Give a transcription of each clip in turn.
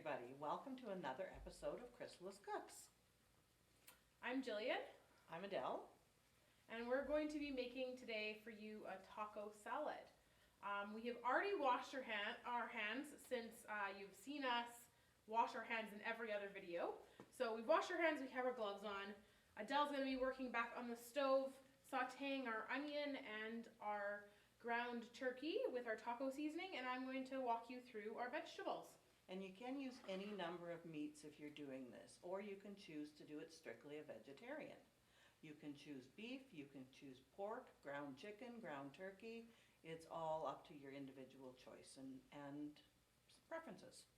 everybody. Welcome to another episode of Chrysalis Cooks. I'm Jillian. I'm Adele. And we're going to be making today for you a taco salad. We have already washed our hands since you've seen us wash our hands in every other video. So we've washed our hands, we have our gloves on. Adele's going to be working back on the stove, sauteing our onion and our ground turkey with our taco seasoning, and I'm going to walk you through our vegetables. And you can use any number of meats if you're doing this, or you can choose to do it strictly a vegetarian. You can choose beef, you can choose pork, ground chicken, ground turkey. It's all up to your individual choice and preferences.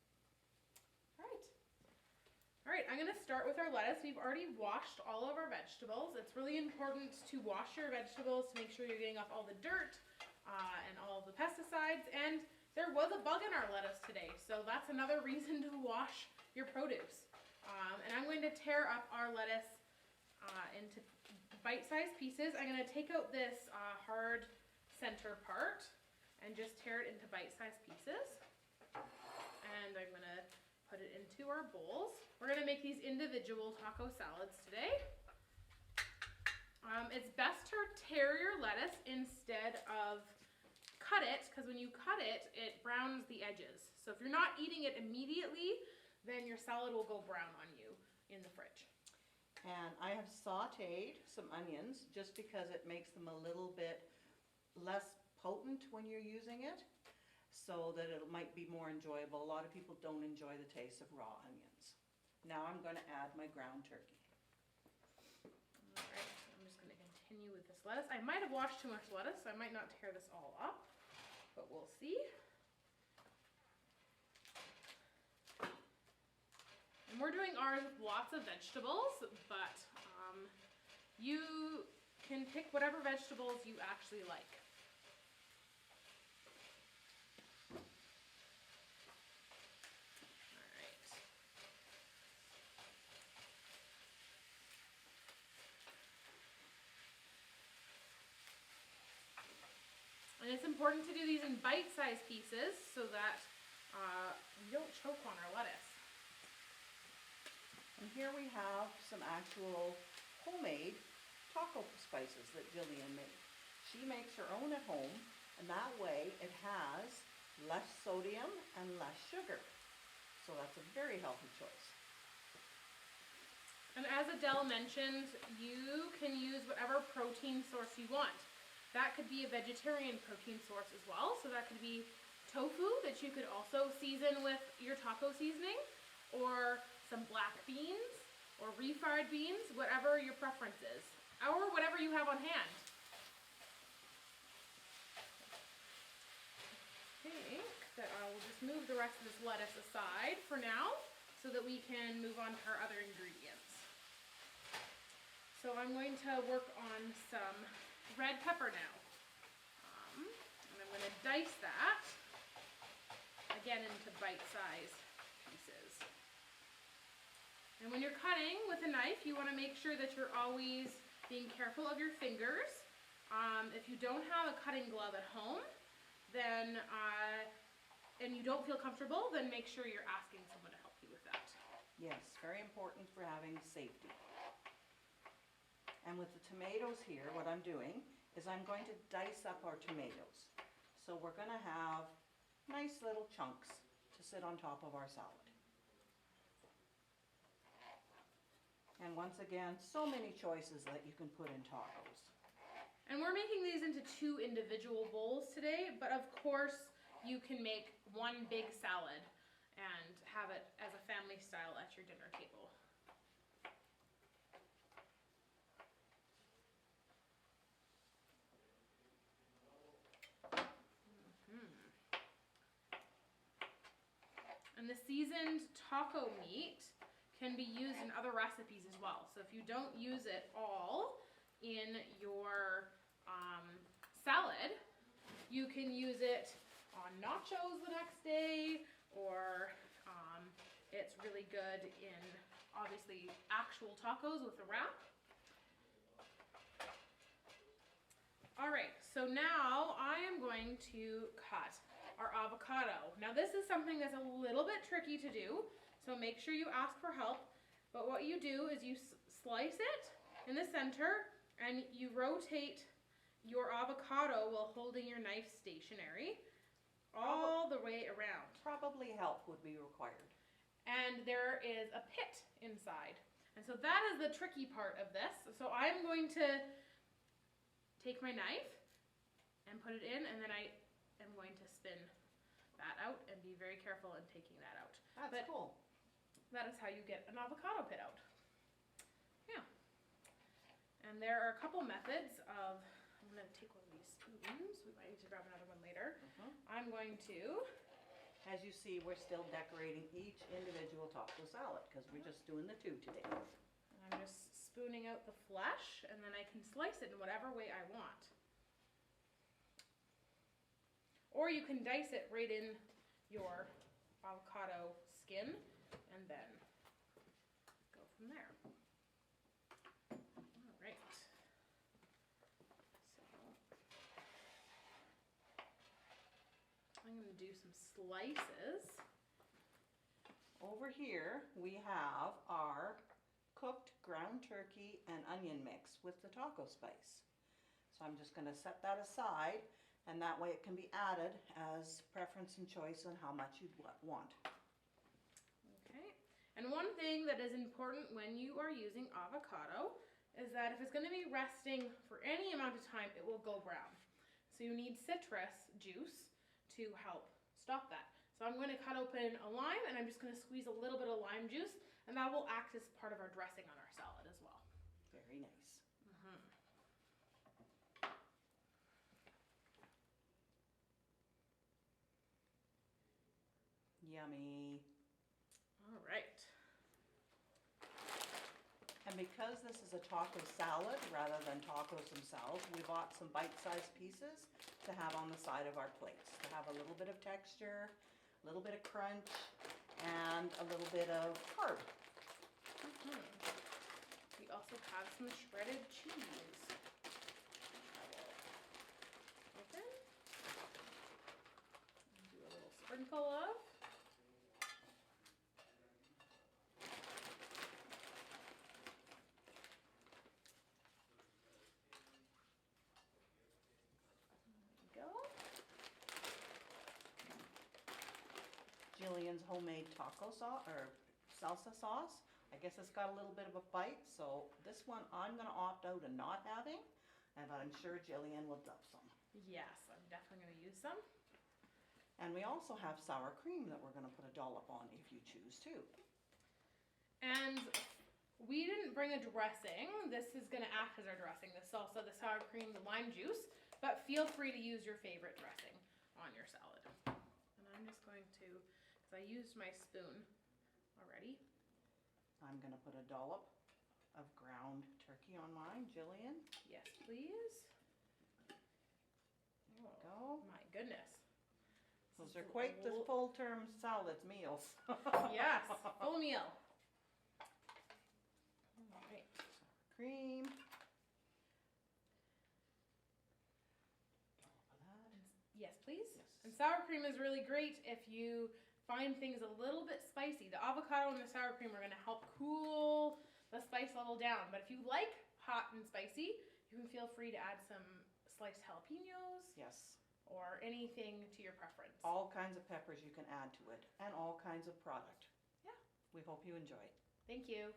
All right, I'm going to start with our lettuce. We've already washed all of our vegetables. It's really important to wash your vegetables to make sure you're getting off all the dirt and all of the pesticides. And there was a bug in our lettuce today, so that's another reason to wash your produce. And I'm going to tear up our lettuce into bite-sized pieces. I'm going to take out this hard center part and just tear it into bite-sized pieces. And I'm going to put it into our bowls. We're going to make these individual taco salads today. It's best to tear your lettuce instead of cut it, because when you cut it, it browns the edges. So if you're not eating it immediately, then your salad will go brown on you in the fridge. And I have sauteed some onions just because it makes them a little bit less potent when you're using it, so that it might be more enjoyable. A lot of people don't enjoy the taste of raw onions. Now I'm going to add my ground turkey. All right, so I'm just going to continue with this lettuce. I might have washed too much lettuce, so I might not tear this all up, but we'll see. And we're doing ours with lots of vegetables, but you can pick whatever vegetables you actually like. And it's important to do these in bite-sized pieces so that we don't choke on our lettuce. And here we have some actual homemade taco spices that Jillian made. She makes her own at home, and that way it has less sodium and less sugar. So that's a very healthy choice. And as Adele mentioned, you can use whatever protein source you want. That could be a vegetarian protein source as well. So that could be tofu that you could also season with your taco seasoning, or some black beans or refried beans, whatever your preference is, or whatever you have on hand. I think that I will just move the rest of this lettuce aside for now so that we can move on to our other ingredients. So I'm going to work on some red pepper now. And I'm going to dice that again into bite-sized pieces. And when you're cutting with a knife, you want to make sure that you're always being careful of your fingers. If you don't have a cutting glove at home, then and you don't feel comfortable, then make sure you're asking someone to help you with that. Yes, very important for having safety. And with the tomatoes here, what I'm doing is I'm going to dice up our tomatoes. So we're going to have nice little chunks to sit on top of our salad. And once again, so many choices that you can put in tacos. And we're making these into 2 individual bowls today, but of course you can make one big salad and have it as a family style at your dinner table. And the seasoned taco meat can be used in other recipes as well. So if you don't use it all in your salad, you can use it on nachos the next day, or it's really good in, obviously, actual tacos with a wrap. All right, so now I am going to cut our avocado. Now this is something that's a little bit tricky to do, so make sure you ask for help. But what you do is you slice it in the center and you rotate your avocado while holding your knife stationary all the way around. Probably help would be required. And there is a pit inside. And so that is the tricky part of this. So I'm going to take my knife and put it in, and then I am going to spin that out and be very careful in taking that out. That's cool. That is how you get an avocado pit out. Yeah. And there are a couple methods of, I'm going to take one of these spoons. We might need to grab another one later. I'm going to, As you see, we're still decorating each individual taco salad because we're just doing the two today. I'm just spooning out the flesh, and then I can slice it in whatever way I want. Or you can dice it right in your avocado skin and then go from there. All right. So I'm going to do some slices. Over here, we have our cooked ground turkey and onion mix with the taco spice. So I'm just going to set that aside, and that way it can be added as preference and choice on how much you'd want. Okay. And one thing that is important when you are using avocado is that if it's going to be resting for any amount of time, it will go brown. So you need citrus juice to help stop that. So I'm going to cut open a lime, and I'm just going to squeeze a little bit of lime juice, and that will act as part of our dressing on our salad as well. Very nice. Yummy. All right. And because this is a taco salad rather than tacos themselves, we bought some bite-sized pieces to have on the side of our plates, to have a little bit of texture, a little bit of crunch, and a little bit of carb. We also have some shredded cheese. Open. Do a little sprinkle of. Jillian's homemade taco sauce or salsa sauce. I guess it's got a little bit of a bite, so this one I'm going to opt out of not having, but I'm sure Jillian will love some. Yes, I'm definitely going to use some. And we also have sour cream that we're going to put a dollop on if you choose to. And we didn't bring a dressing. This is going to act as our dressing, the salsa, the sour cream, the lime juice, but feel free to use your favorite dressing on your salad. And I'm just going to, because I used my spoon already. I'm going to put a dollop of ground turkey on mine. Jillian? Yes, please. There we go. My goodness. Those are quite the full-term salads meals. Yes, full meal. All right. Sour cream. Dollop of that. Yes, please. Yes. And sour cream is really great if you find things a little bit spicy. The avocado and the sour cream are going to help cool the spice level down. But if you like hot and spicy, you can feel free to add some sliced jalapenos. Yes. Or anything to your preference. All kinds of peppers you can add to it, and all kinds of product. Yeah. We hope you enjoy it. Thank you.